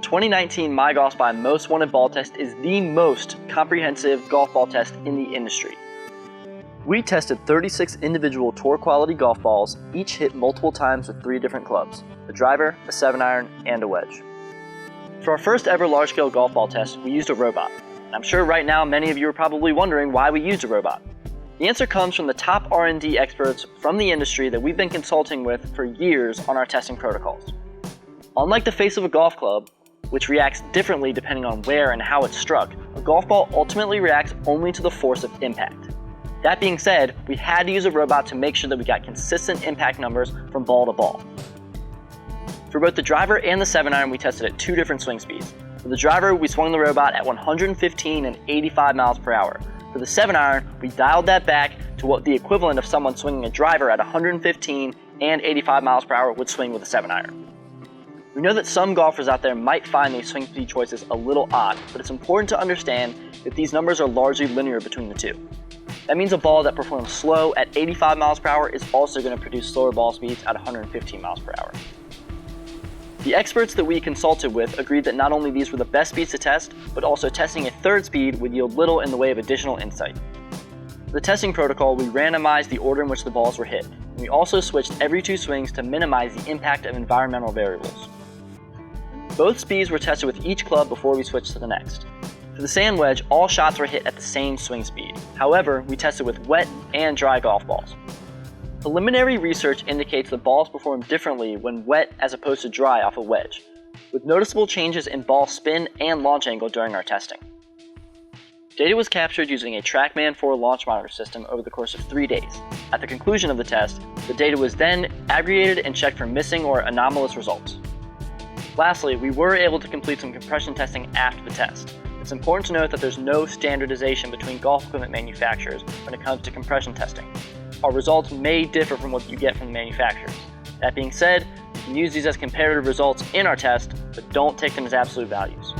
2019 MyGolfSpy Most Wanted Ball Test is the most comprehensive golf ball test in the industry. We tested 36 individual tour quality golf balls, each hit multiple times with 3 different clubs: a driver, a 7-iron, and a wedge. For our first ever large-scale golf ball test, we used a robot. And I'm sure right now many of you are probably wondering why we used a robot. The answer comes from the top R&D experts from the industry that we've been consulting with for years on our testing protocols. Unlike the face of a golf club, which reacts differently depending on where and how it's struck, a golf ball ultimately reacts only to the force of impact. That being said, we had to use a robot to make sure that we got consistent impact numbers from ball to ball. For both the driver and the 7-iron, we tested at 2 different swing speeds. For the driver, we swung the robot at 115 and 85 miles per hour. For the 7-iron, we dialed that back to what the equivalent of someone swinging a driver at 115 and 85 miles per hour would swing with a 7-iron. We know that some golfers out there might find these swing speed choices a little odd, but it's important to understand that these numbers are largely linear between the two. That means a ball that performs slow at 85 miles per hour is also going to produce slower ball speeds at 115 miles per hour. The experts that we consulted with agreed that not only these were the best speeds to test, but also testing a third speed would yield little in the way of additional insight. For the testing protocol, we randomized the order in which the balls were hit, and we also switched every 2 swings to minimize the impact of environmental variables. Both speeds were tested with each club before we switched to the next. For the sand wedge, all shots were hit at the same swing speed. However, we tested with wet and dry golf balls. Preliminary research indicates the balls perform differently when wet as opposed to dry off a wedge, with noticeable changes in ball spin and launch angle during our testing. Data was captured using a TrackMan 4 launch monitor system over the course of 3 days. At the conclusion of the test, the data was then aggregated and checked for missing or anomalous results. Lastly, we were able to complete some compression testing after the test. It's important to note that there's no standardization between golf equipment manufacturers when it comes to compression testing. Our results may differ from what you get from the manufacturers. That being said, you can use these as comparative results in our test, but don't take them as absolute values.